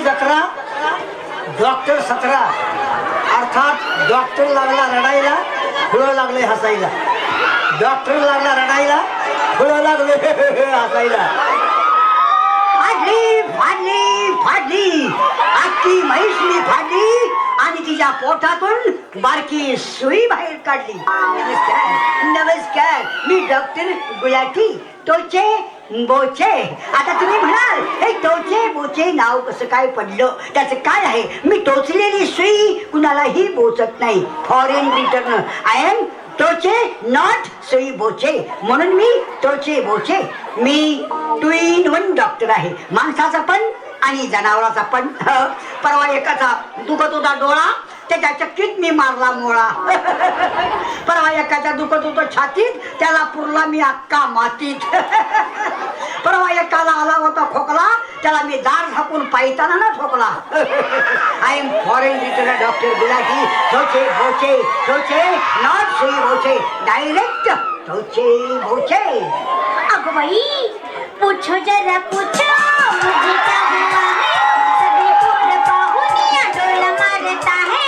जत्रा डॉक्टर 17 अर्थात डॉक्टर लागला रडायला, फुलं लागले हसायला. डॉक्टर लागला रडायला, फुलं लागले हसायला. फाडली फाडली फाडली आखी म्हैस मी फाडली आणि तिच्या पोटातून बारकी सुई बाहेर काढली. नमस्कार नमस्कार, मी डॉक्टर गुलाटी टोचे बोचे. आता तुम्ही म्हणाल हे टोचे बोचे नाव कसं काय पडलं, त्याचं काय आहे? मी टोचलेली सुई कुणालाही बोचत नाही. फॉरेन रिटर्न आय एम टोचे नॉट सुई बोचे, म्हणून मी टोचे बोचे. मी 2 in 1 डॉक्टर आहे, माणसाचा पण आणि जनावराचा पण. परवा एकाचा दुखत होता डोळा, त्याच्या चक्कीत मी मारला मोळा. परवा एकाच्या दुखत होतं छातीत, त्याला पुरला मी अक्का मातीत. परवा एकाला आला होता खोकला, त्याला मी दार झाकून पायताना ना ठोकला. I am foreign return doctor Gulati टोचे बोचे. टोचे नॉट सुई बोचे, डायरेक्ट टोचे बोचे. अगो बाई, पूछो जरा पूछो मुझे क्या हुआ है, सभी फूल बाहुनिया डोला मारता है.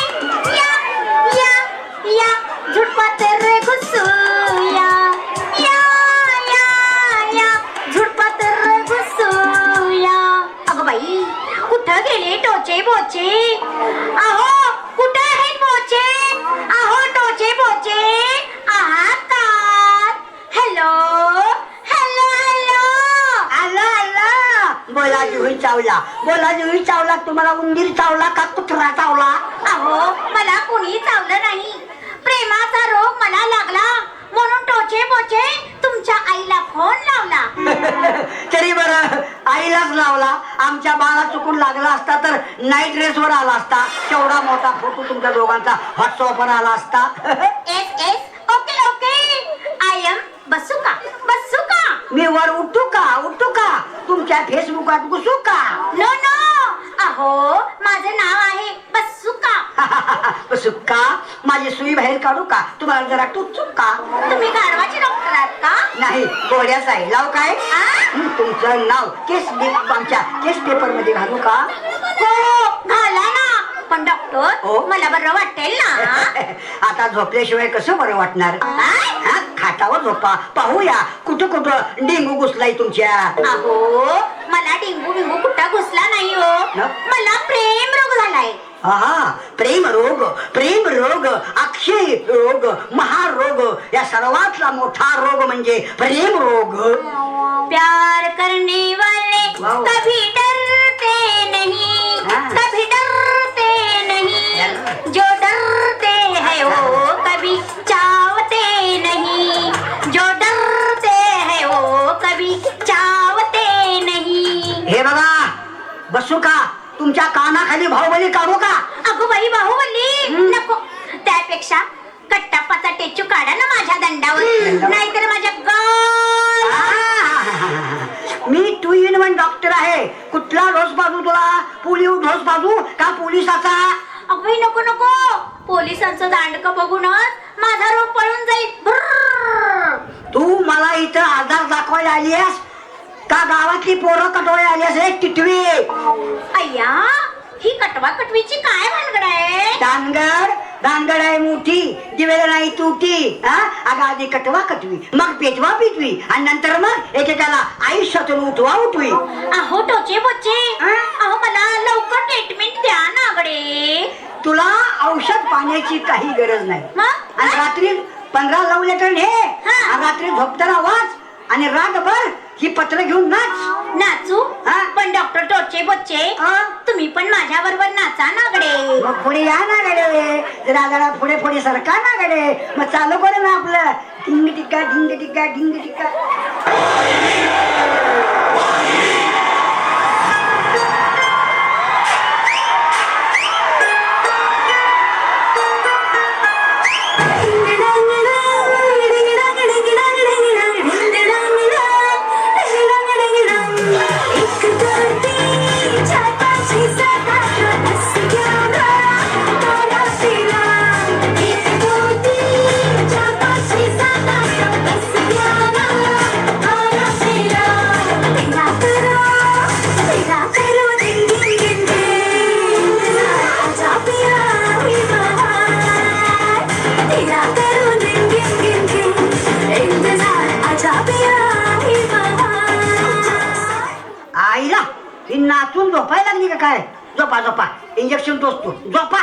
या झुटपा तेरे गुस्सू या झुटपा तेरे गुस्सू या. अगो बाई, कुठं गेले टोचे बोचे? अहो कुठं आहेत बोचे? अहो टोचे बोचे आहात का? Hello hello hello. बोला जुही चावला, बोला जुही चावला. तुम्हाला उंदीर चावला का कुत्रा चावला? अहो मला कोणी चावलं नाही, प्रेमाचा रोग मला लागला म्हणून टोचे बोचे तुमच्या आईला फोन लावला. तरी बरं आईलाच लावला. आमच्या बाळा चुकून लागला असता तर नाईट ड्रेस वर आला असता. केवढा मोठा फोटो तुमच्या दोघांचा व्हॉट्सअपवर आला असता. Yes yes okay okay. I am बसुका बसुका. मी वर उठू का तुमच्या फेसबुकात घुसू का? नो नो, अहो माझं नाव आहे बसुका. सुक्का माझी सुई बाहेर काढू का? तुम्हाला जरा टुचू का? तुम्ही गाढवाचे डॉक्टर आहात का? नाही, गोड्याच आहे. लाव काय? तुमचं नाव केस आमच्या केस पेपर मध्ये घालू का? हो घाला ना, पण डॉक्टर मला बरं वाटेल ना. आता झोपल्याशिवाय कसं बरं वाटणार? खाटावर झोपा, पाहूया कुठं कुठं डेंगू घुसलाय तुमच्या. अहो मला डेंगू बिंगू कुठं घुसला नाही हो, मला प्रेम रोग झालाय. हा, प्रेम रोग अक्षय रोग, महारोग. या सर्वातला मोठा रोग म्हणजे प्रेम रोग. प्यार करने वाले कभी डरते नहीं, कभी डरते नहीं, जो डरते हैं वो कभी चावते नहीं, जो डरते हैं वो कभी चावते नहीं. हे बघा बसू का? तुमच्या कानाखाली बाहुबली काढू का? अगो बाई बाहुबली नको, त्यापेक्षा कट्टापाचा टेचू काढा ना माझ्या दंडावर, नाहीतर माझ्या मी 2 in 1 डॉक्टर आहे. कुठला डोस पाजू तुला? पोलिओ डोस पाजू का पोलिसाचा? अगं नको नको, पोलिसांचं दांडकं बघूनच माझा रोग पळून जाईल. तू मला इथं आधार दाखवायला आली आहेस का गावातली पोरं कटवायला आली आहेस? एक टिटवी. अय्या, ही कटवा कटवीची काय भानगड आहे? दानगड आहे मोठी, दिवेला नाही तुटी. अगं आधी कटवा कटवी, मग पेटवा पिटवी, आणि नंतर मग एकेकाला आयुष्यातून उठवा उठवी. अहो टोचे बोचे, अहो मला लवकर ट्रीटमेंट द्या ना गडे. तुला औषध पाण्याची काही गरज नाही. आणि रात्री 15 लव लेटर ने, रात्री झोपताना वाच आणि रातभर ही पत्र घेऊन नाचू. पण डॉक्टर टोचे बोचे तुम्ही पण माझ्या बरोबर नाचा ना गडे. मग पुढे या ना गडे, जरा पुढे पुढे सरका ना गडे. मग चालू करू ना आपलं ढिंग टिक्का ढिंग टिक्का ढिंग टिक्का. Yeah. उठून झोपायला लागली का काय? झोपा झोपा, इंजेक्शन टोचतो, झोपा.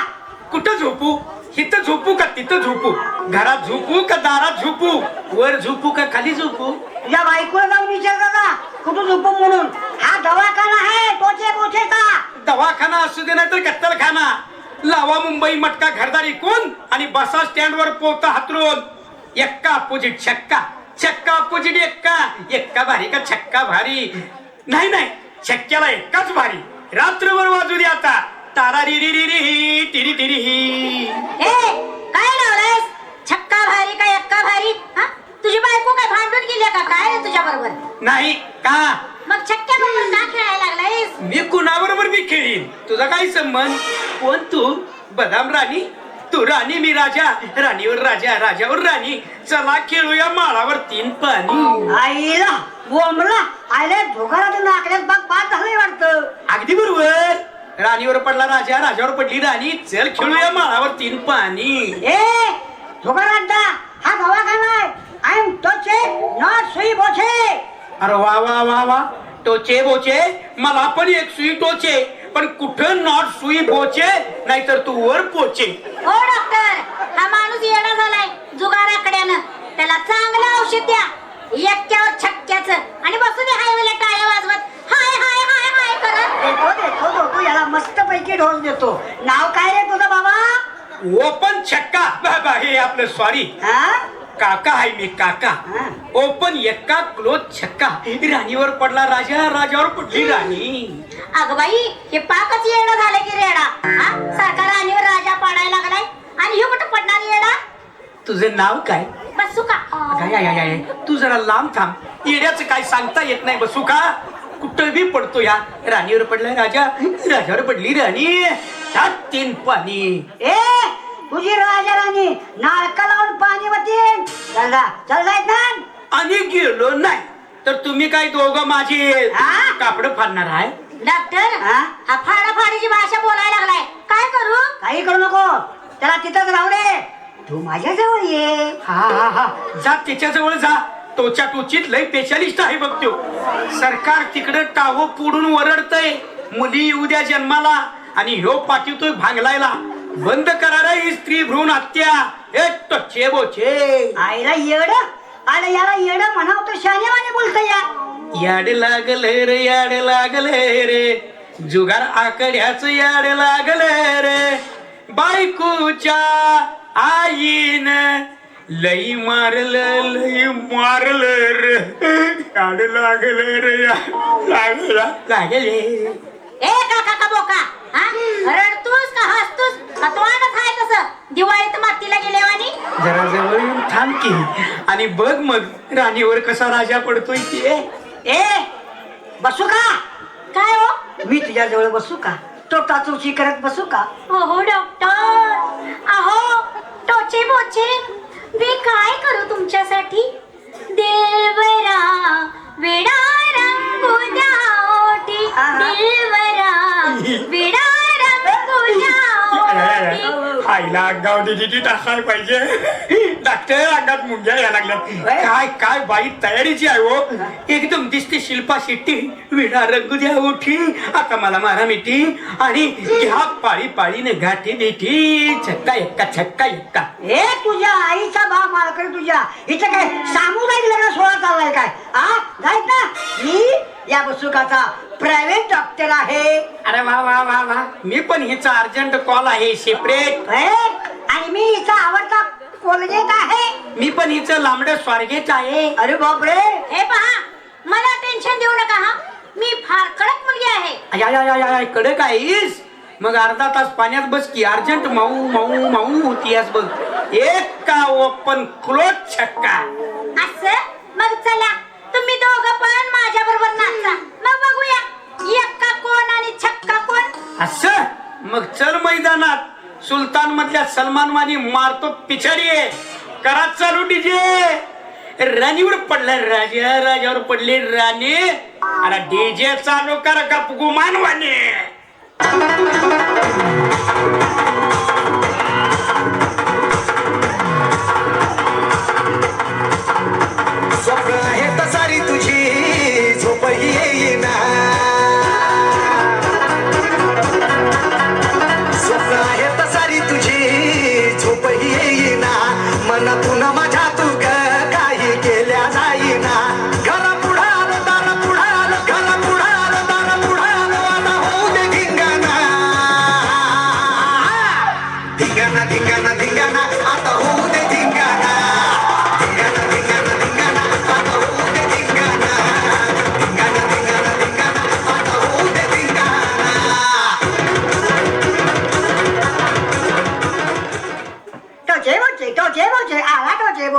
कुठं झोपू? इथं झोपू का तिथं झोपू? घरात झोपू का दारात झोपू? वर झोपू का खाली झोपू? तुझ्या बायकोला जाऊन विचार का कुठं झोपू म्हणून. हा दवाखाना आहे टोचे बोचेचा. दवाखाना असू दे नाही तर कत्तलखाना. लावा मुंबई मटका घरदारी कोण आणि बसा स्टँड वर पोता हातरून. एक्का अपोजिट छक्का, छक्का अपोजिट एक्का. एक्का भारी का छक्का भारी? नाही नाही, छक्क्याला एक्काच भारी. रात्रभर वाजू दे आता. तारा री री री री टिरी टिरी ही. काय लावलायस? छक्का भारी का एक्का भारी? हा, तुझी बायको काय भांडून गेली का काय तुझ्या बरोबर? नाही का? मग छक्क्या बरोबर का खेळायला लागलायस? मी कुणाबरोबर बी खेळीन, तुझा काय संबंध? कोण तू? बदाम राणी? तू राणी मी राजा, राणीवर राजा, राजावर राणी. चला खेळूया माळावर तीन पाणी. आईला बोंबला आयला झोकाला नाकल्यात बाग बाद झालंय वाटतं. अगदी बरोबर. राणीवर पडला राजा, राजावर पडली राणी. चल खेळूया माळावर तीन पाणी. ए झोकारांचा हा दवाखाना आहे. आय एम टोचे नॉट सुई बोचे. अरे वा वा वा वा, टोचे बोचे. मला पण एक सुई टोचे, पण कुठं नॉट सुई बोचे, नाहीतर तू वर पोचे. हो डॉक्टर, हा माणूस येडा झालाय जुगाराकड्यानं. त्याला चांगलं औषध द्या, एक्क्यावर छक्क्याचं, आणि बसू दे हायवेला टाळ्या वाजवत हाय हाय हाय हाय करत. देतो याला मस्त पैकी डोस देतो. नाव काय रे तुझं बाबा? ओपन छक्का. बाबा हे आपलं सॉरी, हा काका आहे मी काका. ओपन एक्का क्लोज छक्का. राणीवर पडला राजा, राजावर पडली राणी. अगं बाई, हे पाकच येडा झालं की रेडा. हा, सारखा राणीवर राजा पाडायला लागलाय, आणि हे कुठं पडणार येडा? तुझं नाव काय? बसू का? तू जरा लांब थांब. येड्याचं काय सांगता येत नाही. बसू का? कुठं बी पडतो या. राणीवर पडला राजा, राजावर पडली राणी. त्यात तीन पाणी. ए तुझी राजा राणी नाळका लावून पाणी वतीन. चल जायत ना. आणि गेलो नाही तर तुम्ही काय दोघं माझी कापड फाडणार आहे? डॉक्टर, हा? हा फाडाफाडीची भाषा बोलायला लागलाय. काय करू? काही करू नको, त्याला तिथंच राहू दे. तू माझ्या जवळ ये. हा जा, त्याच्याजवळ जा. टोच्या टोचीत लय स्पेशालिस्ट आहे बघ त्यो. सरकार तिकडे टाहो पुढून वरडतय मुली येऊ द्या जन्माला, आणि ह्यो पाठवतोय भांगलायला. बंद करा रे ही स्त्री भ्रूण हत्या. हे टोचे बोचे. आईला येड आला, याला येड म्हणाव तो शानेवाने बोलतोय या. याड लागले रे, याड लागले रे, जुगार आकड्याच याड लागले रे. बायकोच्या आईन लई मारलं रे. याड लागले रे, लागले. ए काका का बोका, हा, रडतोस का हसतोस? हतवानच आहे तसं दिवाळीत मातीला गेलेवानी. जरा जवळ येऊन थांब की, आणि बघ मग राणीवर कसा राजा पडतोय ते. ए बसू का? काय हो? मी तुझ्या जवळ बसू का? टोटा चोची करत बसू का? हो डॉक्टर, अहो टोचे बोचे, मी काय करू तुमच्यासाठी? देवरा वेडा रंगू द्या ओठी, देवरा वेडा रंगू द्या ओठी. आईला अंगावर डिजिटी टाकायला पाहिजे. डॉक्टर अंगात मुंग्या यायला लागल्यात. काय काय बाई तयारीची आहे हो. एकदम दिसते शिल्पा शेट्टी. विडा रंगू द्या उठी, आता मला मारा मिठी, आणि घ्या पाळी पाळीने गाठी मिठी. छक्का एक्का, छक्का एक्का. ए तुझ्या आईचा भाव माळकर तुझ्या इथं काय सामुदायिक लग्न सोहळा चाललाय काय? जायत ना. मी या बसुकाचा प्रायव्हेट डॉक्टर आहे. अरे वा वा वा वा, मी पण हिचा अर्जंट कॉल आहे सेपरेट. आणि मी हिचा आवडता कोलगेट आहे. मी पण हिचं लांबड स्वारगेट आहे. अरे बापरे. हे पहा, मला टेन्शन देऊ नका. हा, मी फार कडक मुलगी आहे. कडक आहेस? मग अर्धा तास पाण्यात बस की. अर्जंट माऊ माऊ माऊ होतीस बघ. एक का ओपन क्लोज छक्का. असं? मग चला तुम्ही दोघं पण माझ्या बरोबर नाचा. मग बघूया एक्का कोण आणि छक्का कोण. असं? मग चल मैदानात. सुलतान मधल्या सलमान वाणी मारतो पिछाडी. करा चालू डीजे. राणीवर पडला राजा, राजावर पडली राणी. अरे डीजे चालू कर गप गुमान वाणी. स्वप्न आहे तसारी तुझी झोप येईना.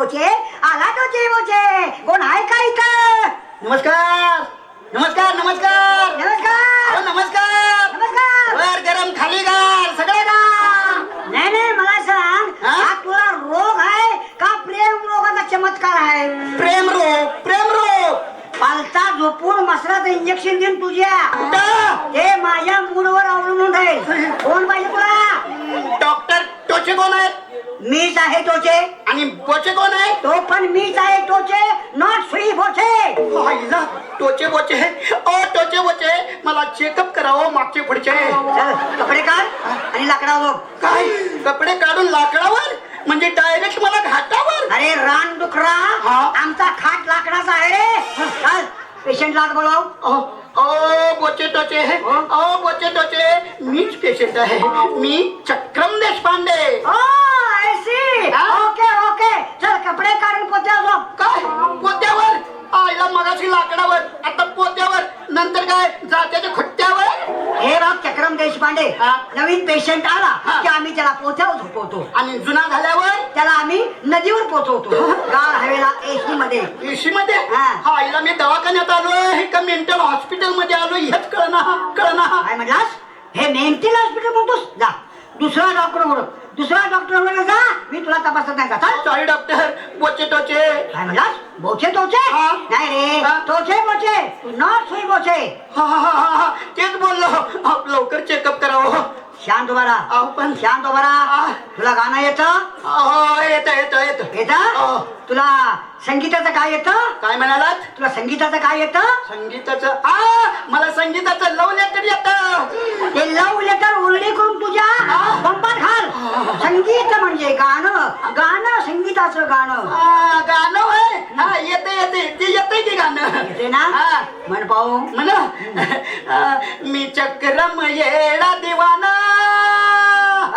बोचे आला टोचे बोचे कोण आहे का इथं? नमस्कार नमस्कार नमस्कार नमस्कार अहो, नमस्कार नमस्कार. वर गरम खाली गार सगळे गार. नाही मला सांग हा? हा तुला रोग आहे का प्रेम रोगाचा चमत्कार आहे? प्रेम रोग पालता झोपून मसरात इंजेक्शन देईन तुझ्या. कुठं? ते माझ्या मूडवर अवलंबून राहील. कोण पाहिजे तुला? डॉक्टर टोचे कोण आहेत मीच आहे टोचे. आणि बोचे कोण आहे तो पण मीच आहे टोचे, नॉट सुई बोचे. आईला टोचे बोचे ओ टोचे बोचे मला चेकअप करावं मागचे पुढचे. चल कपडे काढ आणि लाकडावर झोप. काय कपडे काढून लाकडावर म्हणजे डायरेक्ट मला घाटावर. अरे रान डुकरा, हा? आमचा खाट लाकडाचा आहे रे. चल पेशंटला आत बोलाव. ओ बोचे टोचे ओ बोचे टोचे मीच पेशंट आहे. मी चक्रम देशपांडे. ओ आय सी. हा? ओके ओके चल कपडे काढून पोत्यावर झोप. काय पोत्यावर? आईला मगाशी लाकडावर आता पोत्यावर नंतर काय जात्याच्या खट्ट्यावर. हे बघ चक्रम देशपांडे, हा? नवीन पेशंट आला हा. की आम्ही त्याला पोथ्यावर झोपवतो. आणि जुना झाल्यावर त्याला आम्ही नदीवर पोचवतो. गार हवेला एसी मध्ये. एसी मध्ये. हा. हा आईला मी दवाखान्यात आलोय का मेंटल हॉस्पिटल मध्ये आलोय हेच कळना. काय म्हटलास? हे मेंटल हॉस्पिटल म्हणतोस? जा दुसरा डॉक्टर जा, मी तुला तपासत नाही का? चल. Sorry doctor बोचे टोचे. काय म्हटलास? बोचे टोचे? हा. नाही रे, हा. टोचे बोचे, नॉट सुई बोचे. हा, तेच बोललो. लवकर चेकअप करावं. शांत उभा राहा. अहो, पण शांत उभा राहा. तुला गाणं येतं? हो येत येतं? तुला संगीताचं काय येतं? काय म्हणालात? तुला संगीताचं काय येतं? संगीताचं मला संगीताचं लव लेटर येत. ते लव लेटर उलडी करून तुझ्या बंबात घाल. संगीत म्हणजे गाणं संगीताचं गाणं. गाणं होय. हा येते ते येते की गाणं येते ना? हा. म्हण पाहू. म्हणा मी चक्रम येडा दिवाना.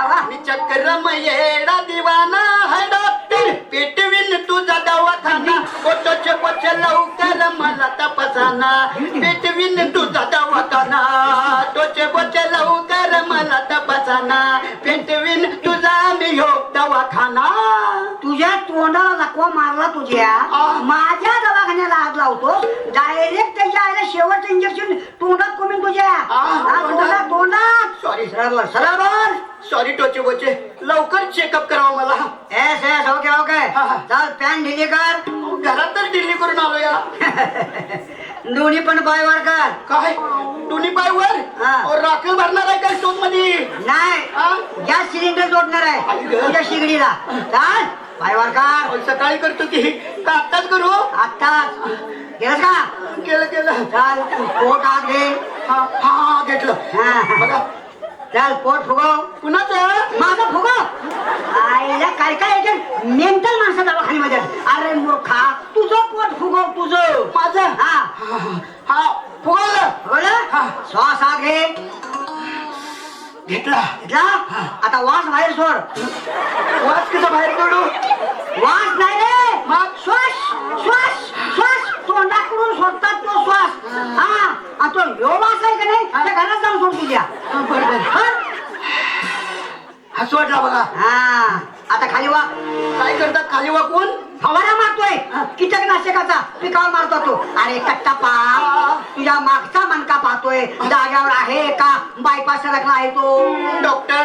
वा. मी चक्रम येडा दिवाना है डॉक्टर पेटविन तुझा दवाखाना. पोटोचे पोचे लवकर मला तपासाना. पेटविन तुझा दवाखाना. टोचे पोचे लवकर मला तपासाना. पेटविन तुझा मी हो दवाखाना. तुझ्या तोंडाला लकवा मारला तुझ्या. माझ्या दवाखान्याला हात लावतो डायरेक्ट त्याच्या आईला शेवटचं इंजेक्शन तोंडात कोमीन तुझ्या. तोंडात. सॉरी सरळ सॉरी टोचे बोचे लवकर चेकअप करावं मला. S okay okay. हा. चल पॅन ढिली कर. घरात तर दिल्ली करून आलो या. दोन्ही पण पायवर कर. काय दोन्ही पाय वर हा. राखेल भरणार आहे का स्टोन मध्ये? नाही गॅस सिलेंडर जोडणार आहे आई गं. तुझ्या शिगडीला. चाल पायवर कर. सकाळी करतो की का आत्ताच करू? आत्ताच केलंस का? केलं चाल पोट आत घे. हा घेतलं. हा. बघा चल पोट फुगव. कुणाचं? माझं फुगव. आईला काय मेंटल माणसं दवाखान्यामध्ये. अरे मूर्खा तुझं पोट फुगव तुझं. माझं हा फुगवलं. बोला. हा. श्वास आत घे. घेतला. घेतला. आता वास बाहेर सोड. वास कसा बाहेर काढू? वास नाही रे, मग? श्वास तोंडाकडून सोडतात तो श्वास. हा तो यो वास आहे का नाही त्या घरात जाऊन सोड तुझ्या. बरोबर हसू वाटला बघा. हा आता खाली वा. काय करतात खाली वाकून? फवारा मारतोय कीटकनाशकाचा. पिकावर मारतो तो. अरे कट्टापा तुझ्या मागचा मणका पाहतोय जाग्यावर आहे का बायपास सरकला आहे तो. डॉक्टर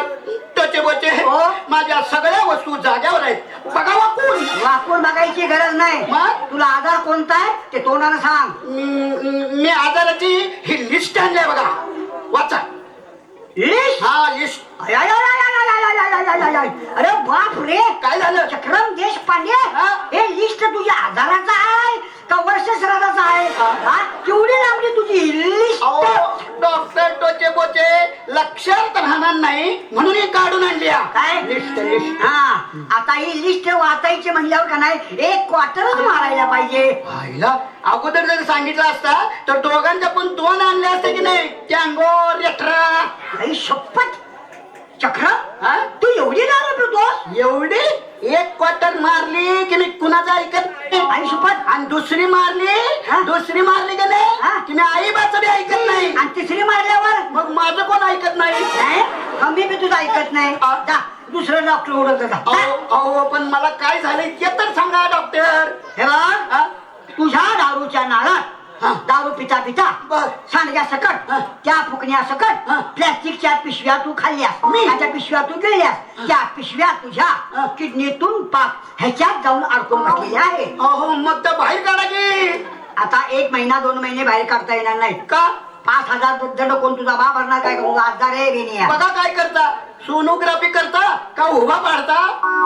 टोचे बोचे हो? माझ्या सगळ्या वस्तू जाग्यावर आहेत. बघा वाकून. वाकून बघायची गरज नाही. मग? तुला आजार कोणता आहे ते तोंडानं सांग. मी आजाराची ही लिस्ट आणली आहे बघा. वाचा. लिस्ट? हा लिस्ट. अरे बाप रे काय झालं? चक्रम देशपांडे हा? हे लिस्ट तुझ्या आजाराचा आहे का वर्ष श्राद्धाचा आहे? हा? केवढी लांबली तुझी लिस्ट? डॉक्टर टोचे बोचे लक्षात राहणार नाही म्हणून ही काढून आणली आहे. काय लिस्ट. हा आता ही लिस्ट वाचायची म्हणल्यावर का नाही एक क्वार्टरच मारायला पाहिजे. आईला अगोदर जर सांगितलं असता तर दोघांच्या पण दोन आणले असते की नाही. टँगो रेट्रा. आई शपथ चक्र हा? तू एवढी दारू पितोस? एवढी एक क्वार्टर मारली की मी कुणाचं ऐकत नाही. आई शपथ. आणि दुसरी मारली हा? का नाही हा? की मी आई बाचं बी ऐकत नाही. आणि तिसरी मारल्यावर मग माझं कोण ऐकत नाही. मी बी तुझं ऐकत नाही. हा? जा दुसरं डॉक्टर ओळखत जा. अहो पण मला काय झालंय ते तर सांगा डॉक्टर. हे बघ, तुझ्या दारूच्या नाळात दारू पिता पिता बर. सांडग्या सकट त्या फुकण्या सकट प्लॅस्टिकच्या पिशव्या तू खाल्ल्यास, मी? त्या पिशव्या तू गिळल्यास, त्या पिशव्या तुझ्या किडनीतून पाक ह्याच्यात जाऊन अडकून बसलेल्या आहे. अहो मग तर बाहेर काढा की. आता 1 महिना 2 महिने बाहेर काढता येणार नाही. का? 5,000 दंड कोण तुझा बा भरणार? काय करू? आजार आहे बेनिया. बघा काय करता, सोनोग्राफी करता का उभा पाडता?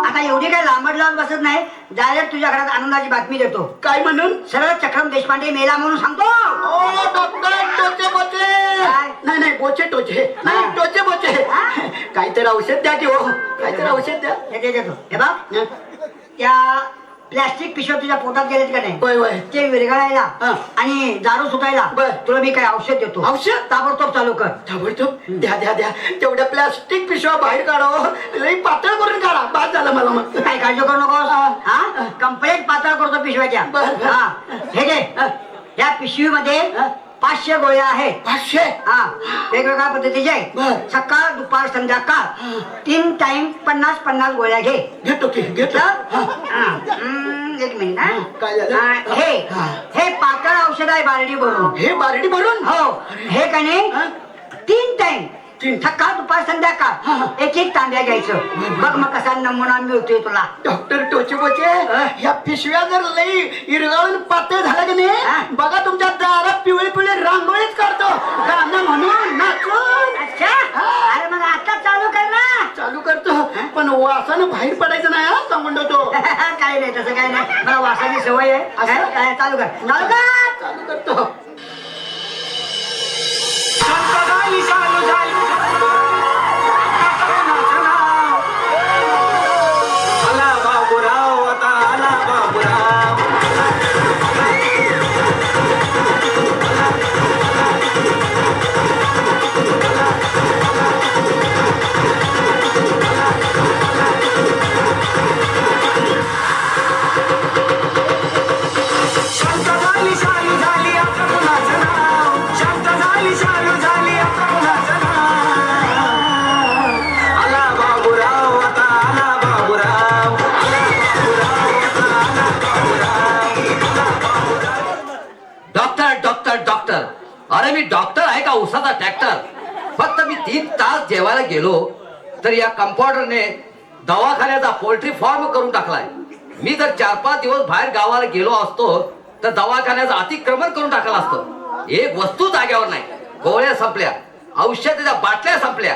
आता एवढी काही लांबड लावून बसत नाही. डायरेक्ट तुझ्या घरात आनंदाची बातमी देतो. काय म्हणून? सरळ चक्रम देशपांडे मेला म्हणून सांगतो. ओ डॉक्टर टोचे बोचे. काय? नाही बोचे टोचे नाही, टोचे बोचे. काहीतरी औषध द्या की हो, काहीतरी औषध द्या. हे देतो. हे बघ, त्या प्लॅस्टिक पिशव्या तुझ्या पोटात गेलेत का नाही, होय होय. ते विरघळायला हा. आणि दारू सुटायला बर. तुला मी काही औषध देतो. औषध? ताबडतोब चालू कर. ताबडतोब द्या द्या द्या. तेवढ्या प्लास्टिक पिशव्या बाहेर काढा, लई पातळ करून काढा. बाद झालं मला मग. काही काळजी करू नकोस. हा, कंप्लेंट पातळ करतो पिशव्याच्या. बर. हा, हे घे. या पिशवीमध्ये 500 गोळ्या आहेत. 500? हा, वेगवेगळ्या पद्धतीचे. बर. सकाळ दुपार संध्याकाळ 3 टाइम 50-50 गोळ्या घे. घेतो की घेतो. एक मिनिट हा. काय झालं? हे पातळ औषध आहे बारडी भरून. हे बारडी भरून? हो, हे का नाही 3 टाइम तीन. सकाळ दुपार संध्याकाळ 1-1 तांब्या घ्यायचं. बघ मग कसा नमुना मिळतोय तुला. डॉक्टर टोचे बोचे, ह्या पिशव्या जर लई इरगाळून पातळ झाल्या की नाही, बघा तुमच्या दारात पिवळी पिवळी रांगोळीच काढतो, गाणं म्हणून नाचून. अच्छा, अरे मग आता चालू कर ना. चालू करतो, पण वासानं बाहेर पडायचं नाही हा, सांगून ठेवतो. काही नाही, तसं काही नाही. मला वासाची सवय आहे. चालू कर, चालू कर. चालू करतो. आला बाबूराव, आता आला बाबूराव. शांत झाली शालू झाली आता कुणाचं नाव, शांत झाली शालू झाली आता कुणाचं नाव. आला बाबूराव, आता आला बाबूराव. डॉक्टर डॉक्टर डॉक्टर, अरे मी डॉक्टर आहे का उसाचा ट्रॅक्टर? फक्त मी 3 तास जेवायला गेलो तर या कंपाऊंडरने दवाखान्याचा पोल्ट्री फार्म करून टाकलाय. मी जर 4-5 दिवस बाहेर गावाला गेलो असतो तर दवाखान्याचं अतिक्रमण करून टाकलं असतं. एक वस्तू जाग्यावर नाही. गोळ्या संपल्या, औषधाच्या बाटल्या संपल्या.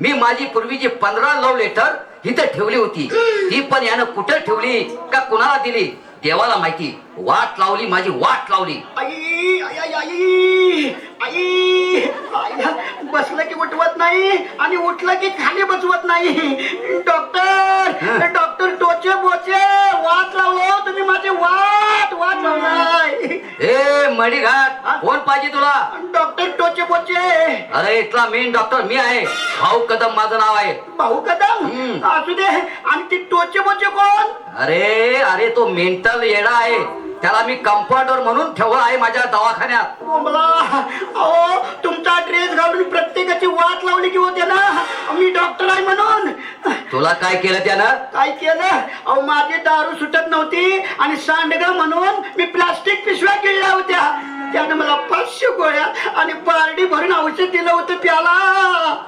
मी माझी पूर्वीची 15 लव्ह लेटर इथे ठेवली होती, ती पण यानं कुठे ठेवली का कुणाला दिली देवाला माहिती. वाट लावली, माझी वाट लावली. आई आई आई आई आई आई, बसलं की उठवत नाही आणि उठलं की खाली बसवत नाही. डॉक्टर डॉक्टर टोचे बोचे, वाट लावलो तुम्ही, माझी वाट लावलाय. ए मडीघाट, कोण पाहिजे तुला? डॉक्टर टोचे बोचे. अरे इथला मेन डॉक्टर मी आहे, भाऊ कदम माझं नाव आहे. भाऊ कदम? असू दे. आणि ती टोचे बोचे कोण? अरे अरे तो मेंटल येडा आहे, त्याला मी कंपाऊंडर म्हणून ठेवला आहे माझ्या दवाखान्यात. बोंबला. अहो तुमचा ड्रेस घालून प्रत्येकाची वाट लावली की होते ना, मी डॉक्टर आहे म्हणून. तुला काय केलं त्यानं? काय केलं? अहो माझी दारू सुटत नव्हती आणि सांडगा म्हणून मी प्लास्टिक पिशव्या गिळल्या होत्या. त्यानं मला 500 गोळ्या आणि बारडी भरून औषध दिलं होतं प्याला.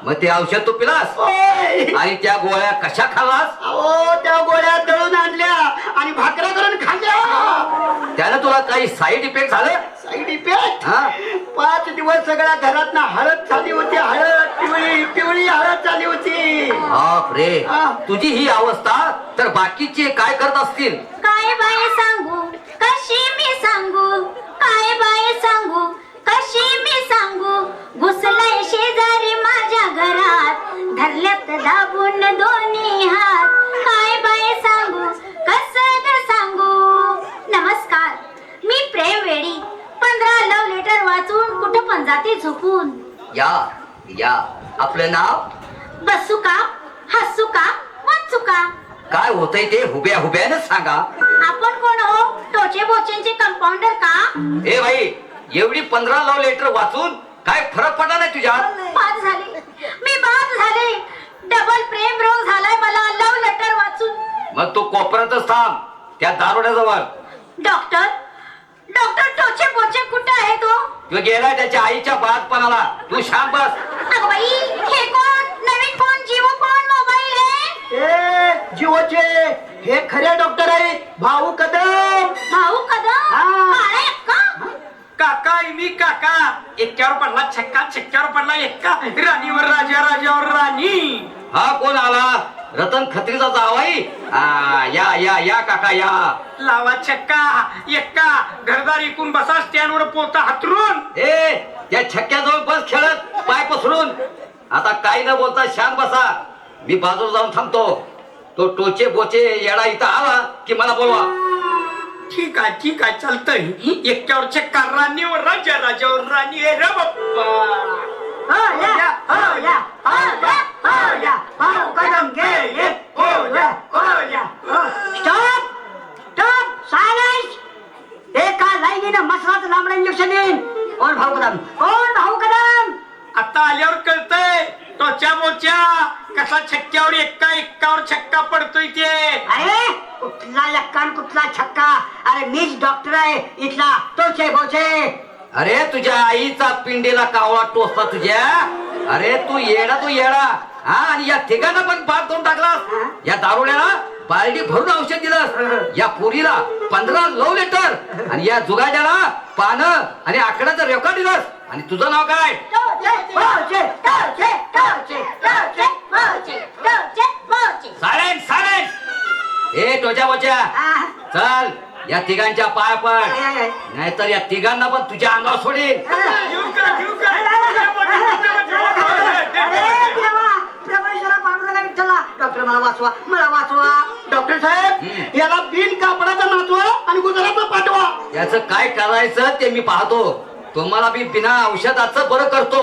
मग ते औषध तू पिलास ओय. आणि त्या गोळ्या कशा खाल्लास? अहो त्या गोळ्या दळून आणल्या आणि भाकऱ्या करून खाल्ल्या. त्यानं तुला काही साईड इफेक्ट झाले? Side effect? हा? 5 दिवस सगळ्या घरात ना हळद झाली होती, हळद पिवळी पिवळी हळद झाली होती. बाप रे, तुझी ही अवस्था तर बाकीचे काय करत असतील? काय बाय सांगू, कशी मी सांगू, काय बाय सांगू, कशी मी सांगू. घुसलाय शेजारी माझ्या घरात, धरल्यात दाबून दोन्ही हात. काय बाय सांगू, कसं ग सांगू. नमस्कार, मी प्रेम वेडी, 15 लव्ह लेटर वाचून कुठं पण जाते झोपून. या या, आपलं नाव? बसू का, हसू का, वाचू का? काय होतंय ते हुब्या हुब्यानं सांगा. आपण कोण हो? टोचे बोचेंचे कंपाऊंडर का? ए भाई, एवढी 15 लव्ह लेटर वाचून काय फरक पडला नाही तुझ्या? बाद झाले, मी बाद झाले. डबल प्रेम रोग झालाय मला. थांब त्या दारोड्याजवळ. डॉक्टर डॉक्टर टोचे बोचे कुठे आहे तो? तो गेलाय त्याच्या आईच्या बाळपणाला. तू शांत बस. अगं बाई, हे कोण? नवीन फोन, जिओ फोन मोबाईल आहे? ए जिओचे हे खरे डॉक्टर आहे भाऊ कदम. भाऊ कदम? हा. काळे अक्का? काका आहे मी काका. एक्क्यावर पडला छक्का, छक्क्यावर पडला एक्का, राणीवर राजा, राजावर राणी. हा कोण आला? रतन खत्रीचा जावाई. या या या काका या. लावा छक्का एक्का, घरदार इकून बसा स्टँडवर पोता हातरून. ए त्या छक्क्याजवळ बस खेळत पाय पसरून. आता काही न बोलता शांत बसा. मी बाजूला जाऊन थांबतो. तो टोचे बोचे येडा इथं आला की मला बोलवा. ठीक आहे चालतंय. एक्क्यावर छक्का, राणीवर राजा, राजावर राणी. रे बाप्पा. हो या, हो या, हो या, हो या. भाऊ कदम गेले. हो या, हो या. Stop stop silence. एका लाईनीनं मसराचं लांबडं इंजेक्शन येईन. कोण भाऊ कदम? कोण भाऊ कदम? आता आल्यावर कळतंय त्वचा मोच्या कसा छक्क्यावर एक्का, एक्कावर छक्का पडतोय ते. अरे कुठला यक्का आणि कुठला छक्का? अरे मीच डॉक्टर आहे इथला तोचे बोचे. अरे तुझ्या आईचा पिंडीला कावळा टोचता तुझ्या. अरे तू येडा. हा आणि या ठिकाणा पण पार करून टाकलास. या दारुड्याला बालडी भरून औषध दिलंस. या पोरीला 15 लव्ह लेटर आणि या जुगाड्याला पानं आणि आकड्याचं रेकॉर्ड दिलंस. आणि तुझं नाव काय? टोचे बोचे, टोचे टोचे, टोचे बोचे, टोचे बोचे. सायलेन्स. ए टोच्या बोच्या आ, चल या तिघांच्या पाया पड. I, I, I. नाहीतर या तिघांना पण तुझ्या अंगावर सोडीन. घेऊ का? अरे देवा, प्रभुईश्वरा पांडुरंगा विठ्ठला. डॉक्टर मला वाचवा. डॉक्टर साहेब याला बिन कापडाचा नाचवा आणि गुजरातला पाठवा. याचं काय करायचं ते मी पाहतो. तुम्हाला मी बिना औषधाचं बरं करतो.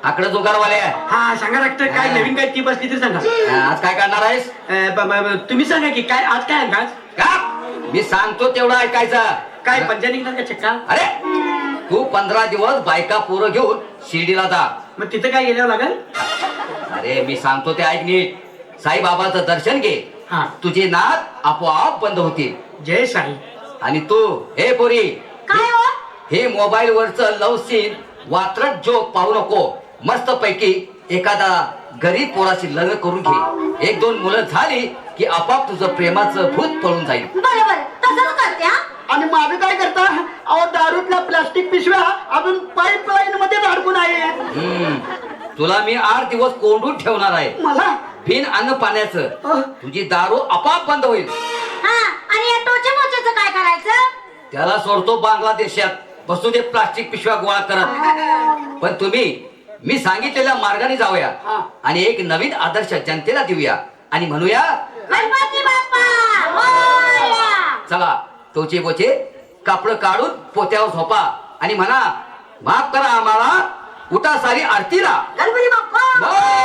आकडे जुगारवाले आहे. हा सांगा डॉक्टर काय नवीन काय ती बसली तर सांगा. आज काय करणार आहेस? तुम्ही सांगा की काय आज काय अंदाज? का मी सांगतो तेवढं ऐकायचं. काय पंजा निघणार का चक्का? अरे तू 15 दिवस बायका पोरं घेऊन शिर्डीला जा. मग तिथं काय गेल्यावर लागल? अरे मी सांगतो ते ऐक नीट. साईबाबाचं दर्शन घे. हा. तुझे नाद आपोआप बंद होतील. जय साई. आणि तू हे पोरी काय हो? हे मोबाईल वरच लव सीन वात्रट जोक पाहू नको. मस्त पैकी एखादा गरीब पोराशी लग्न करून घे. 1-2 मुलं झाली की आपाप तुझं प्रेमाचं भूत पळून जाईल. बरोबर तसंच करते हा. आणि माझं काय करता? अहो दारूतल्या प्लास्टिक पिशव्या अजून पाईपलाईन मध्ये अडकून आहेत. तुला मी 8 दिवस कोंडून ठेवणार आहे. मला बिन अन्न पाण्याचं. तुझी दारू आपाप बंद होईल. हा आणि या टोचे बोचेचं काय करायचं? त्याला सोडतो बांगलादेशात. बसू दे प्लास्टिक पिशव्या गोळा करत. पण तुम्ही मी सांगितलेल्या मार्गाने जाऊया आणि एक नवीन आदर्श जनतेला देऊया आणि म्हणूया गणपती बाप्पा मोरया. चला टोचे बोचे कापड काढून पोत्यावर झोपा आणि म्हणा माफ करा आम्हाला. उठा सारी आरतीला. गणपती बाप्पा. बोल.